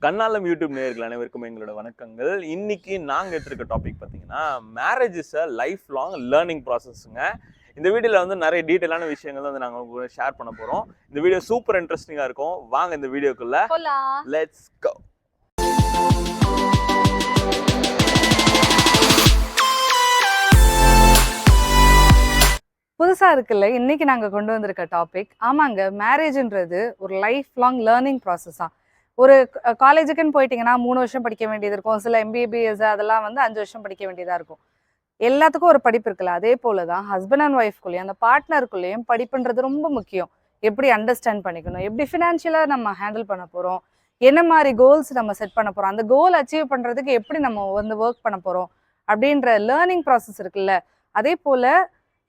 கண்ணாலம் YouTube நேயர்கள் அனைவருக்கும் எங்களோட வணக்கங்கள். இன்னைக்கு நாங்கள் எடுத்திருக்க டாபிக் பார்த்தீங்கன்னா marriage is a life long learning ப்ராசஸ்ங்க. இந்த வீடியோவில் வந்து நிறைய டீட்டெயிலான விஷயங்கள் வந்து நாங்கள் உங்களுக்கு ஷேர் பண்ண போகிறோம். இந்த வீடியோ சூப்பர் இன்ட்ரெஸ்டிங்காக இருக்கும். வாங்க இந்த வீடியோக்குள்ள லெட்ஸ் கோ. புதுசாக இருக்குல்ல இன்னைக்கு நாங்கள் கொண்டு வந்திருக்க டாபிக். ஆமாங்க, மேரேஜ்ன்றது ஒரு லைஃப் லாங் லேர்னிங் ப்ராசஸ் தான். ஒரு காலேஜுக்குன்னு போயிட்டீங்கன்னா 3 வருஷம் படிக்க வேண்டியது இருக்கும். சில எம்பிபிஎஸ் அதெல்லாம் வந்து 5 வருஷம் படிக்க வேண்டியதாக இருக்கும். எல்லாத்துக்கும் ஒரு படிப்பு இருக்குல்ல, அதே போல தான் ஹஸ்பண்ட் அண்ட் ஒய்ஃப்குள்ளேயும் அந்த பார்ட்னருக்குள்ளேயும் படிப்புன்றது ரொம்ப முக்கியம். எப்படி அண்டர்ஸ்டாண்ட் பண்ணிக்கணும், எப்படி ஃபினான்ஷியலாக நம்ம ஹேண்டில் பண்ண போகிறோம், என்ன மாதிரி கோல்ஸ் நம்ம செட் பண்ண போகிறோம், அந்த கோல் அச்சீவ் பண்ணுறதுக்கு எப்படி நம்ம வந்து ஒர்க் பண்ண போகிறோம் அப்படின்ற லேர்னிங் ப்ராசஸ் இருக்குல்ல. அதே போல்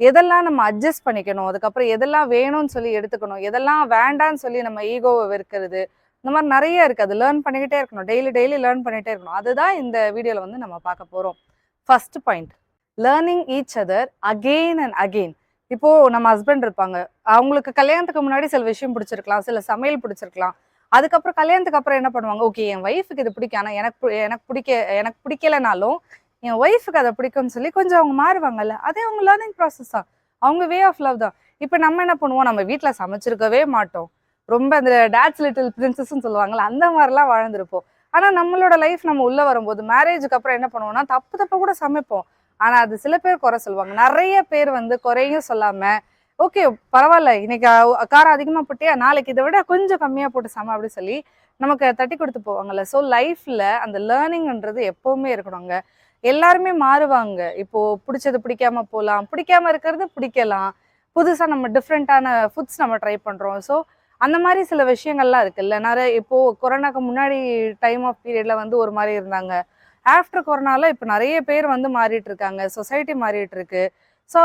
எதெல்லாம் நம்ம அட்ஜஸ்ட் பண்ணிக்கணும், அதுக்கப்புறம் எதெல்லாம் வேணும்னு சொல்லி எடுத்துக்கணும், எதெல்லாம் வேண்டான்னு சொல்லி நம்ம ஈகோவை வெறுக்கிறது, இந்த மாதிரி நிறைய இருக்குது. அது லேர்ன் பண்ணிக்கிட்டே இருக்கணும், டெய்லி லேர்ன் பண்ணிகிட்டே இருக்கணும். அதுதான் இந்த வீடியோவில் வந்து நம்ம பார்க்க போகிறோம். First point, learning each other again and again. இப்போது நம்ம ஹஸ்பண்ட் இருப்பாங்க, அவங்களுக்கு கல்யாணத்துக்கு முன்னாடி சில விஷயம் பிடிச்சிருக்கலாம், சில சமையல் பிடிச்சிருக்கலாம். அதுக்கப்புறம் கல்யாணத்துக்கு அப்புறம் என்ன பண்ணுவாங்க, ஓகே என் ஒய்ஃபுக்கு இது பிடிக்கும், ஆனால் எனக்கு பிடிக்கலைனாலும் என் ஒய்ஃபுக்கு அதை பிடிக்கும்னு சொல்லி கொஞ்சம் அவங்க மாறுவாங்கல்ல. அதே அவங்க லேர்னிங் ப்ராசஸ் தான், அவங்க வே ஆஃப் லவ் தான். இப்போ நம்ம என்ன பண்ணுவோம், நம்ம வீட்டில் சமைச்சிருக்கவே மாட்டோம், ரொம்ப அந்த டேட்ஸ் லிட்டில் பிரின்சஸ்ன்னு சொல்லுவாங்கல்ல, அந்த மாதிரிலாம் வாழ்ந்துருப்போம். ஆனால் நம்மளோட லைஃப் நம்ம உள்ளே வரும்போது மேரேஜுக்கு அப்புறம் என்ன பண்ணுவோம்னா தப்பு கூட சமைப்போம். ஆனால் அது சில பேர் குறை சொல்லுவாங்க, நிறைய பேர் வந்து குறையும் சொல்லாமல் ஓகே பரவாயில்ல இன்னைக்கு காரம் அதிகமாக போட்டியா, நாளைக்கு இதை விட கொஞ்சம் கம்மியாக போட்டு சமை அப்படின்னு சொல்லி நமக்கு தட்டி கொடுத்து போவாங்கல்ல. ஸோ லைஃப்பில் அந்த லேர்னிங்ன்றது எப்போவுமே இருக்கணுங்க. எல்லாருமே மாறுவாங்க. இப்போ பிடிச்சது பிடிக்காம போகலாம், பிடிக்காம இருக்கிறது பிடிக்கலாம், புதுசாக நம்ம டிஃப்ரெண்ட்டான ஃபுட்ஸ் நம்ம ட்ரை பண்ணுறோம். ஸோ அந்த மாதிரி சில விஷயங்கள்லாம் இருக்குல்ல. நிறைய இப்போது கொரோனாக்கு முன்னாடி டைம் ஆஃப் பீரியடில் வந்து ஒரு மாதிரி இருந்தாங்க. ஆஃப்டர் கொரோனாவில் இப்போ நிறைய பேர் வந்து மாறிட்டு இருக்காங்க, சொசைட்டி மாறிட்டு இருக்கு. ஸோ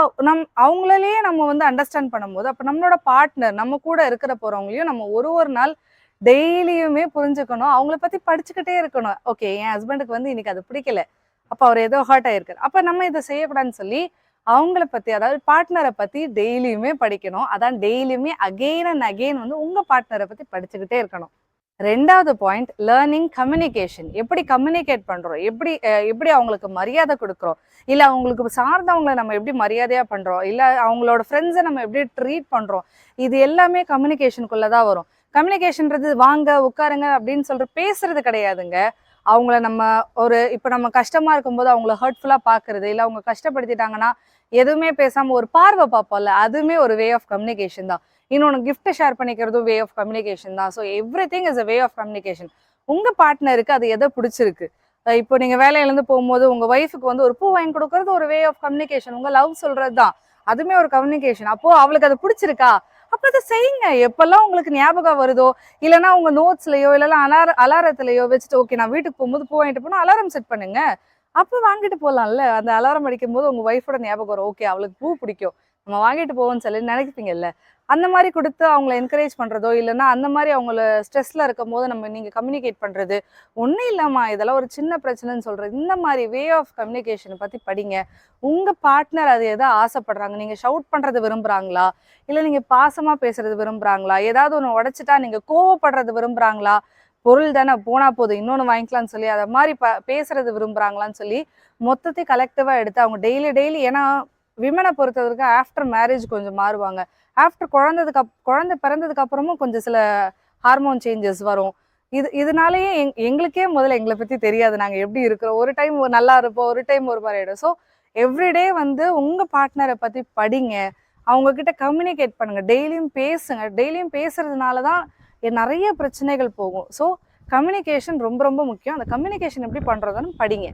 அவங்களையே நம்ம வந்து அண்டர்ஸ்டாண்ட் பண்ணும்போது அப்போ நம்மளோட பார்ட்னர் நம்ம கூட இருக்கிற போகிறவங்களையும் நம்ம ஒரு நாள் டெய்லியுமே புரிஞ்சுக்கணும், அவங்கள பற்றி படிச்சுக்கிட்டே இருக்கணும். ஓகே என் ஹஸ்பண்டுக்கு வந்து இன்னைக்கு அது பிடிக்கல, அப்போ அவர் ஏதோ ஹர்ட் ஆகிருக்காரு, அப்போ நம்ம இதை செய்யக்கூடாதுன்னு சொல்லி அவங்கள பற்றி, அதாவது பார்ட்னரை பற்றி டெய்லியுமே படிக்கணும். அதான் டெய்லியுமே அகெயின் அண்ட் அகெயின் வந்து உங்கள் பார்ட்னரை பற்றி படிச்சுக்கிட்டே இருக்கணும். ரெண்டாவது பாயிண்ட், லேர்னிங் கம்யூனிகேஷன். எப்படி கம்யூனிகேட் பண்ணுறோம், எப்படி அவங்களுக்கு மரியாதை கொடுக்குறோம், இல்லை அவங்களுக்கு சார்ந்தவங்களை நம்ம எப்படி மரியாதையாக பண்ணுறோம், இல்லை அவங்களோட ஃப்ரெண்ட்ஸை நம்ம எப்படி ட்ரீட் பண்ணுறோம், இது எல்லாமே கம்யூனிகேஷனுக்குள்ளே தான் வரும். கம்யூனிகேஷன்றது வாங்க உட்காருங்க அப்படின்னு சொல்லிட்டு பேசுறது கிடையாதுங்க. அவங்கள நம்ம இப்போ நம்ம கஷ்டமாக இருக்கும்போது அவங்கள ஹர்ட்ஃபுல்லாக பார்க்குறது, இல்லை அவங்க கஷ்டப்படுத்திட்டாங்கன்னா எதுவுமே பேசாமல் ஒரு பார்வை பார்ப்போம்ல, அதுவுமே ஒரு வே ஆஃப் கம்யூனிகேஷன் தான். இன்னொன்று கிஃப்ட் ஷேர் பண்ணிக்கிறதும் வே ஆஃப் கம்யூனிகேஷன் தான். So everything is a way of communication. உங்கள் பார்ட்னருக்கு அது எதை பிடிச்சிருக்கு, இப்போ நீங்கள் வேலையிலேருந்து போகும்போது உங்கள் ஒய்ஃபுக்கு வந்து ஒரு பூ வாங்கி கொடுக்கறது ஒரு வே ஆஃப் கம்யூனிகேஷன், உங்கள் லவ் சொல்கிறது தான், அதுவுமே ஒரு கம்யூனிகேஷன். அப்போது அவளுக்கு அது பிடிச்சிருக்கா, அப்போ அதை செய்யுங்க. எப்பெல்லாம் உங்களுக்கு ஞாபகம் வருதோ, இல்லைன்னா உங்கள் நோட்ஸ்லையோ இல்லைன்னா அலாரத்துலையோ வச்சுட்டு ஓகே நான் வீட்டுக்கு போகும்போது பூ வாங்கிட்டு போனால் அலாரம் செட் பண்ணுங்க, அப்போ வாங்கிட்டு போகலாம்ல. அந்த அலாரம் அடிக்கும் போது உங்கள் ஒய்ஃபோட ஞாபகம் வரும், ஓகே அவளுக்கு பூ பிடிக்கும், நம்ம வாங்கிட்டு போவோம்னு சொல்லி நினைப்பீங்கல்ல. அந்த மாதிரி கொடுத்து அவங்கள என்கரேஜ் பண்ணுறதோ, இல்லைன்னா அந்த மாதிரி அவங்கள ஸ்ட்ரெஸ்ஸில் இருக்கும் போது நீங்கள் கம்யூனிகேட் பண்ணுறது, ஒன்றும் இல்லாமா இதெல்லாம் ஒரு சின்ன பிரச்சனைன்னு சொல்கிறது, இந்த மாதிரி வே ஆஃப் கம்யூனிகேஷனை பற்றி படிங்க. உங்கள் பார்ட்னர் அது எதை ஆசைப்படுறாங்க, நீங்கள் ஷவுட் பண்ணுறது விரும்புகிறாங்களா, இல்லை நீங்கள் பாசமாக பேசுறது விரும்புகிறாங்களா, ஏதாவது ஒன்று உடச்சிட்டா நீங்கள் கோவப்படுறது விரும்புகிறாங்களா, பொருள் தானே போனால் போதும் இன்னொன்று வாங்கிக்கலாம்னு சொல்லி அதை மாதிரி பேசுறது விரும்புகிறாங்களான்னு சொல்லி மொத்தத்தையும் கலெக்டிவாக எடுத்து அவங்க டெய்லி ஏன்னா விமனை பொறுத்தவரைக்கும் ஆஃப்டர் மேரேஜ் கொஞ்சம் மாறுவாங்க. ஆஃப்டர் குழந்தை பிறந்ததுக்கு அப்புறமும் கொஞ்சம் சில ஹார்மோன் சேஞ்சஸ் வரும். இதனாலேயே எங்களுக்கே முதல்ல எங்களை பற்றி தெரியாது, நாங்கள் எப்படி இருக்கிறோம். ஒரு டைம் நல்லா இருப்போம், ஒரு டைம் ஒரு மாதிரி ஆகிடும். ஸோ எவ்ரிடே வந்து உங்கள் பார்ட்னரை பற்றி படிங்க, அவங்கக்கிட்ட கம்யூனிகேட் பண்ணுங்கள், டெய்லியும் பேசுங்க. டெய்லியும் பேசுறதுனால தான் நிறைய பிரச்சனைகள் போகும். ஸோ கம்யூனிகேஷன் ரொம்ப ரொம்ப முக்கியம். அந்த கம்யூனிகேஷன் எப்படி பண்ணுறதுன்னு படிங்க.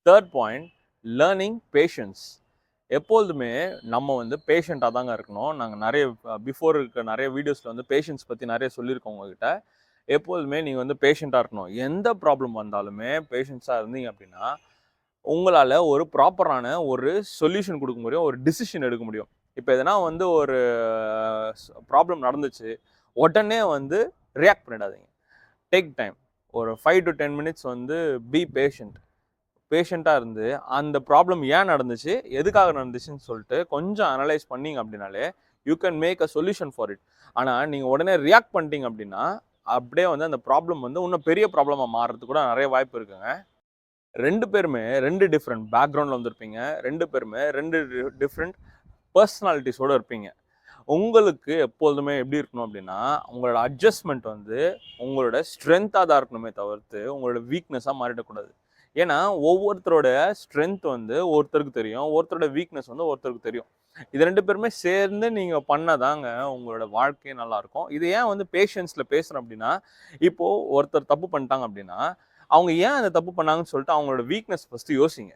Third point, learning patience. எப்பொழுதுமே நம்ம வந்து பேஷண்ட்டாக தாங்க இருக்கணும். நாங்கள் நிறைய பிஃபோர் இருக்க நிறைய வீடியோஸில் வந்து பேஷன்ஸ் பற்றி நிறைய சொல்லியிருக்கோம் உங்ககிட்ட. எப்பொழுதுமே நீங்கள் வந்து பேஷண்ட்டாக இருக்கணும். எந்த ப்ராப்ளம் வந்தாலுமே பேஷன்ஸாக இருந்தீங்க அப்படின்னா உங்களால் ஒரு ப்ராப்பரான ஒரு சொல்யூஷன் கொடுக்க முடியும், ஒரு டிசிஷன் எடுக்க முடியும். இப்போ எதனா வந்து ஒரு ப்ராப்ளம் நடந்துச்சு, உடனே வந்து ரியாக்ட் பண்ணிடாதீங்க. டேக் டைம், ஒரு 5 to 10 minutes வந்து பி பேஷண்ட்டாக இருந்து அந்த ப்ராப்ளம் ஏன் நடந்துச்சு, எதுக்காக நடந்துச்சுன்னு சொல்லிட்டு கொஞ்சம் அனலைஸ் பண்ணிங்க அப்படின்னாலே you can make a solution for it. ஆனால் நீங்கள் உடனே ரியாக்ட் பண்ணிட்டீங்க அப்படின்னா அப்படியே வந்து அந்த ப்ராப்ளம் வந்து இன்னும் பெரிய ப்ராப்ளமாக மாறுறதுக்கு கூட நிறைய வாய்ப்பு இருக்குங்க. 2 பேருமே 2 டிஃப்ரெண்ட் பேக்ரவுண்டில் வந்திருப்பீங்க. 2 பேருமே 2 டிஃப்ரெண்ட் பர்சனாலிட்டிஸோடு இருப்பீங்க. உங்களுக்கு எப்பொழுதுமே எப்படி இருக்கணும் அப்படின்னா, உங்களோட அட்ஜஸ்ட்மெண்ட் வந்து உங்களோட ஸ்ட்ரென்த்தாக தான் இருக்கணுமே தவிர்த்து உங்களோட வீக்னஸாக மாறிடக்கூடாது. ஏன்னா ஒவ்வொருத்தரோட ஸ்ட்ரென்த் வந்து ஒருத்தருக்கு தெரியும், ஒருத்தரோட வீக்னஸ் வந்து ஒருத்தருக்கு தெரியும். இது 2 பேருமே சேர்ந்து நீங்கள் பண்ணதாங்க உங்களோட வாழ்க்கையே நல்லாயிருக்கும். இது ஏன் வந்து பேஷன்ஸில் பேசுகிறேன் அப்படின்னா, இப்போது ஒருத்தர் தப்பு பண்ணிட்டாங்க அப்படின்னா, அவங்க ஏன் அந்த தப்பு பண்ணாங்கன்னு சொல்லிட்டு அவங்களோட வீக்னஸ் ஃபஸ்ட்டு யோசிங்க.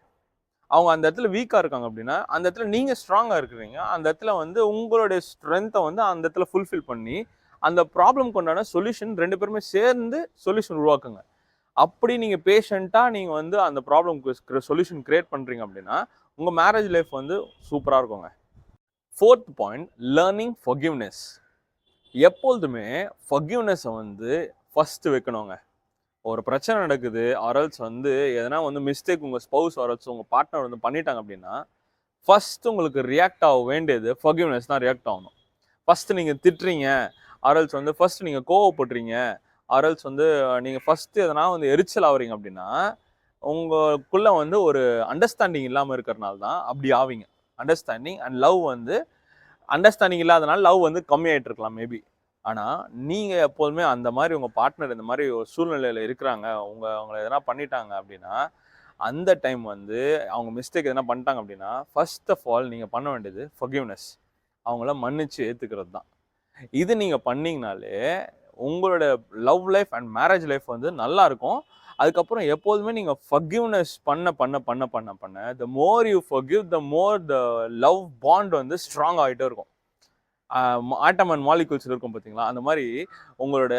அவங்க அந்த இடத்துல வீக்காக இருக்காங்க அப்படின்னா, அந்த இடத்துல நீங்கள் ஸ்ட்ராங்காக இருக்கிறீங்க. அந்த இடத்துல வந்து உங்களுடைய ஸ்ட்ரென்த்தை வந்து அந்த இடத்துல ஃபுல்ஃபில் பண்ணி, அந்த ப்ராப்ளம்க்கு உண்டான சொல்யூஷன் 2 பேருமே சேர்ந்து சொல்யூஷன் உருவாக்குங்க. அப்படி நீங்கள் பேஷண்ட்டாக நீங்கள் வந்து அந்த ப்ராப்ளம்க்கு சொல்யூஷன் கிரியேட் பண்ணுறீங்க அப்படின்னா, உங்கள் மேரேஜ் லைஃப் வந்து சூப்பராக இருக்குங்க. 4th point, learning forgiveness. எப்பொழுதுமே ஃபர்கிவ்னஸை வந்து ஃபஸ்ட்டு வைக்கணுங்க. ஒரு பிரச்சனை நடக்குது, ஆர்எல்ஸ் வந்து எதனா வந்து மிஸ்டேக் உங்கள் ஸ்பௌஸ் ஆர்எல்ஸ் உங்கள் பார்ட்னர் வந்து பண்ணிட்டாங்க அப்படின்னா, ஃபஸ்ட்டு உங்களுக்கு ரியாக்ட் ஆக வேண்டியது ஃபர்கிவ்னஸ் தான் ரியாக்ட் ஆகணும். ஃபஸ்ட்டு நீங்கள் திட்டுறீங்க, ஆர்எல்ஸ் வந்து ஃபஸ்ட்டு நீங்கள் கோவப்படுறீங்க, ஆர்எல்ஸ் வந்து நீங்கள் ஃபஸ்ட்டு எதனா வந்து எரிச்சல் ஆகுறீங்க அப்படின்னா, உங்களுக்குள்ள வந்து ஒரு அண்டர்ஸ்டாண்டிங் இல்லாமல் இருக்கிறனால தான் அப்படி ஆவீங்க. அண்டர்ஸ்டாண்டிங் அண்ட் லவ் வந்து அண்டர்ஸ்டாண்டிங் இல்லாதனால லவ் வந்து கம்மியாயிட்டு இருக்கலாம் மேபி. ஆனால் நீங்கள் எப்போதுமே அந்த மாதிரி உங்கள் பார்ட்னர் இந்த மாதிரி ஒரு சூழ்நிலையில் இருக்கிறாங்க, அவங்கள எதனா பண்ணிட்டாங்க அப்படின்னா, அந்த டைம் வந்து அவங்க மிஸ்டேக் எதனா பண்ணிட்டாங்க அப்படின்னா, ஃபர்ஸ்ட் ஆஃப் ஆல் நீங்கள் பண்ண வேண்டியது ஃபர்கிவ்னஸ். அவங்கள மன்னிச்சு ஏற்றுக்கிறது தான். இது நீங்கள் பண்ணீங்கனாலே உங்களோட love life and marriage life வந்து நல்லா இருக்கும். அதுக்கப்புறம் எப்போதுமே நீங்கள் ஃபர்கிவ்னஸ் பண்ண the more you forgive the more the love bond வந்து ஸ்ட்ராங் ஆகிட்டே இருக்கும். ஆட்டம் அண்ட் மாலிகூல்ஸ் இருக்கும் பார்த்தீங்களா, அந்த மாதிரி உங்களோட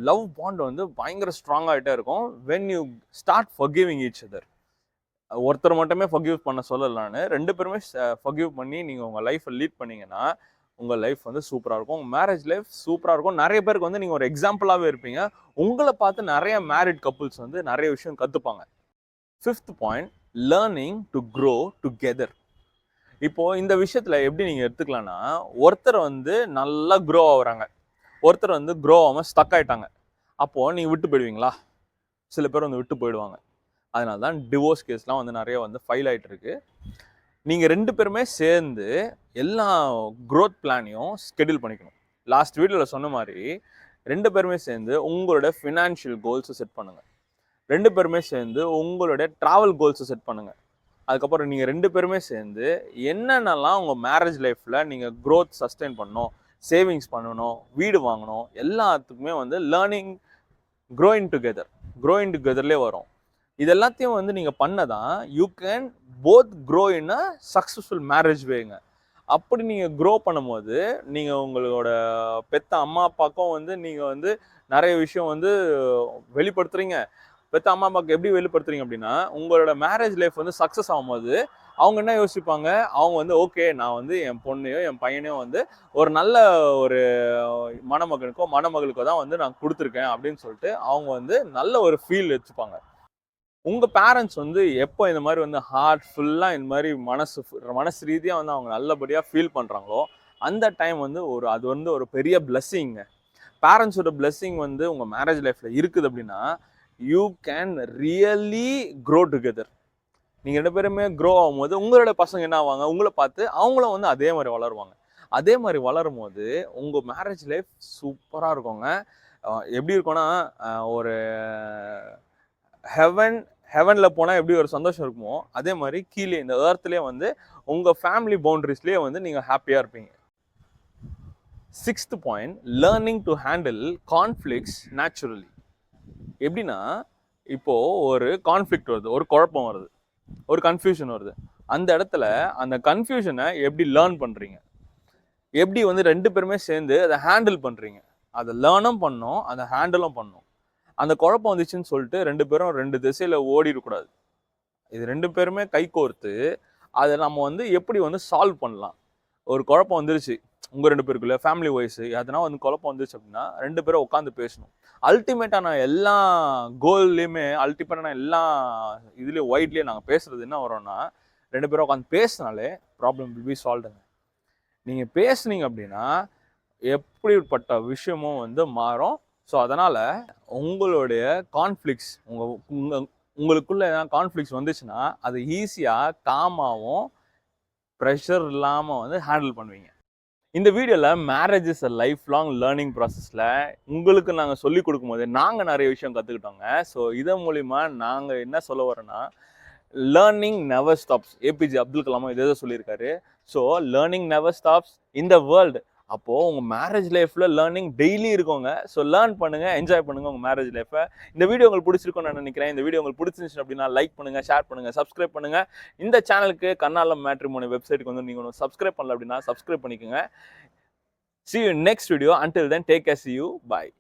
லவ் பாண்ட் வந்து பயங்கர ஸ்ட்ராங் ஆகிட்டே இருக்கும். When you start forgiving each other. ஒருத்தர் மட்டுமே ஃபர்கிவ் பண்ண சொல்லலான்னு 2 பேருமே ஃபர்கிவ் பண்ணி நீங்கள் உங்கள் லைஃப்பை லீட் பண்ணீங்கன்னா, உங்கள் லைஃப் வந்து சூப்பராக இருக்கும். உங்கள் மேரேஜ் லைஃப் சூப்பராக இருக்கும். நிறைய பேருக்கு வந்து நீங்கள் ஒரு எக்ஸாம்பிளாகவே இருப்பீங்க. உங்களை பார்த்து நிறைய மேரிட் கப்புள்ஸ் வந்து நிறைய விஷயம் கற்றுப்பாங்க. 5th point, learning to grow together. இப்போது இந்த விஷயத்தில் எப்படி நீங்கள் எடுத்துக்கலாம்னா, ஒருத்தர் வந்து நல்லா க்ரோ ஆகுறாங்க, ஒருத்தர் வந்து க்ரோ ஆகாமல் ஸ்டக் ஆகிட்டாங்க. அப்போது நீங்கள் விட்டு போயிடுவீங்களா? சில பேர் வந்து விட்டு போயிடுவாங்க. அதனால தான் டிவோர்ஸ் கேஸ்லாம் வந்து நிறைய வந்து ஃபைல் ஆகிட்டு இருக்கு. நீங்கள் 2 பேருமே சேர்ந்து எல்லா க்ரோத் பிளானையும் ஸ்கெடியூல் பண்ணிக்கணும். லாஸ்ட் வீடியோவில் சொன்ன மாதிரி 2 பேருமே சேர்ந்து உங்களோட ஃபினான்ஷியல் கோல்ஸை செட் பண்ணுங்கள். 2 பேருமே சேர்ந்து உங்களுடைய ட்ராவல் கோல்ஸை செட் பண்ணுங்கள். அதுக்கப்புறம் நீங்கள் 2 பேருமே சேர்ந்து என்னென்னலாம் உங்கள் மேரேஜ் லைஃப்பில் நீங்கள் க்ரோத் சஸ்டெயின் பண்ணணும், சேவிங்ஸ் பண்ணணும், வீடு வாங்கணும், எல்லாத்துக்குமே வந்து லேர்னிங் க்ரோயிங் டுகெதர்லேயே வரும். இது எல்லாத்தையும் வந்து நீங்கள் பண்ணதான் you can both grow in a successful marriage வேங்க. அப்படி நீங்கள் க்ரோ பண்ணும்போது நீங்கள் உங்களோட பெத்த அம்மா அப்பாவுக்கும் வந்து நீங்கள் வந்து நிறைய விஷயம் வந்து வெளிப்படுத்துறீங்க. பெத்த அம்மா அப்பாவுக்கு எப்படி வெளிப்படுத்துறீங்க அப்படின்னா, உங்களோட மேரேஜ் லைஃப் வந்து சக்ஸஸ் ஆகும்போது அவங்க என்ன யோசிப்பாங்க, அவங்க வந்து ஓகே நான் வந்து என் பொண்ணையோ என் பையனையோ வந்து ஒரு நல்ல ஒரு மணமகனுக்கோ மணமகளுக்கோ தான் வந்து நான் கொடுத்துருக்கேன் அப்படின்னு சொல்லிட்டு அவங்க வந்து நல்ல ஒரு ஃபீல் வச்சுப்பாங்க. உங்கள் பேரண்ட்ஸ் வந்து எப்போ இந்த மாதிரி வந்து ஹார்ட் ஃபுல்லாக இந்த மாதிரி மனசு ரீதியாக வந்து அவங்க நல்லபடியாக ஃபீல் பண்ணுறாங்களோ, அந்த டைம் வந்து அது வந்து ஒரு பெரிய பிளெஸ்ஸிங்க. பேரண்ட்ஸோட பிளெஸ்ஸிங் வந்து உங்கள் மேரேஜ் லைஃப்பில் இருக்குது அப்படின்னா, you can really grow together. நீங்கள் 2 பேருமே க்ரோ ஆகும்போது உங்களோட பசங்க என்ன ஆவாங்க, உங்களை பார்த்து அவங்களும் வந்து அதே மாதிரி வளருவாங்க. அதே மாதிரி வளரும் போது உங்கள் மேரேஜ் லைஃப் சூப்பராக இருக்குங்க. எப்படி இருக்கும்னா, ஒரு ஹெவனில் போனால் எப்படி ஒரு சந்தோஷம் இருக்குமோ, அதே மாதிரி கீழே இந்த ஏர்த்லேயே வந்து உங்கள் ஃபேமிலி பவுண்டரிஸ்லேயே வந்து நீங்கள் ஹாப்பியாக இருப்பீங்க. 6th point, learning to handle conflicts naturally. எப்படின்னா, இப்போது ஒரு கான்ஃப்ளிக்ட் வருது, ஒரு குழப்பம் வருது, ஒரு கன்ஃபியூஷன் வருது. அந்த இடத்துல அந்த கன்ஃபியூஷனை எப்படி லேர்ன் பண்ணுறீங்க, எப்படி வந்து 2 பேருமே சேர்ந்து அதை ஹேண்டில் பண்ணுறீங்க. அதை லேர்னும் பண்ணணும், அதை ஹேண்டிலும் பண்ணணும். அந்த குழப்பம் வந்துச்சுன்னு சொல்லிட்டு 2 பேரும் 2 திசையில் ஓடிடக்கூடாது. இது 2 பேருமே கை கோர்த்து அதை நம்ம வந்து எப்படி வந்து சால்வ் பண்ணலாம். ஒரு குழப்பம் வந்துருச்சு உங்கள் 2 பேருக்குள்ள ஃபேமிலி வைஸ் எதனா வந்து குழப்பம் வந்துருச்சு அப்படின்னா 2 பேரும் உட்காந்து பேசணும். அல்டிமேட்டாக நான் எல்லா கோல்லையுமே அல்டிமேட்டாக எல்லா இதுலேயும் ஒயிட்லேயே நாங்கள் பேசுகிறது என்ன வரோம்னா, 2 பேரும் உட்காந்து பேசினாலே ப்ராப்ளம் வில் பி சால்வ்டுங்க. நீங்கள் பேசுனீங்க அப்படின்னா எப்படிப்பட்ட விஷயமும் வந்து மாறும், ஸோ அதனால் உங்களுடைய கான்ஃப்ளிக்ஸ் உங்களுக்குள்ள ஏதாவது கான்ஃப்ளிக்ஸ் வந்துச்சுன்னா அது ஈஸியாக காமாகவும் ப்ரெஷர் இல்லாமல் வந்து ஹேண்டில் பண்ணுவீங்க. இந்த வீடியோவில் marriage is a life long learning ப்ராசஸில் உங்களுக்கு நாங்கள் சொல்லிக் கொடுக்கும்போது நாங்கள் நிறைய விஷயம் கற்றுக்கிட்டோங்க. ஸோ இதன் மூலிமா நாங்கள் என்ன சொல்ல வரோன்னா, learning never stops. APJ Abdul கலாமும் இதே சொல்லியிருக்காரு. So learning never stops in the world. அப்போது உங்கள் மேரேஜ் லைஃப்பில் லேர்னிங் டெய்லி இருக்கோங்க. ஸோ லேர்ன் பண்ணுங்கள், என்ஜாய் பண்ணுங்கள் உங்கள் மேரேஜ் லைஃப்பை. இந்த வீடியோ உங்களுக்கு பிடிச்சிருக்கும்னு நான் நினைக்கிறேன். இந்த வீடியோ உங்களுக்கு பிடிச்சிருந்துச்சு அப்படின்னா லைக் பண்ணுங்கள், ஷேர் பண்ணுங்கள், சப்ஸ்கிரைப் பண்ணுங்கள். இந்த சேனலுக்கு கண்ணாலம் மேட்ரிமோனி வெப்சைட்டுக்கு வந்து நீங்கள் ஒன்று சப்ஸ்கிரைப் பண்ணல அப்படின்னா சப்ஸ்கிரைப் பண்ணிக்கோங்க. See you in next video. Until then, take care. See you. Bye.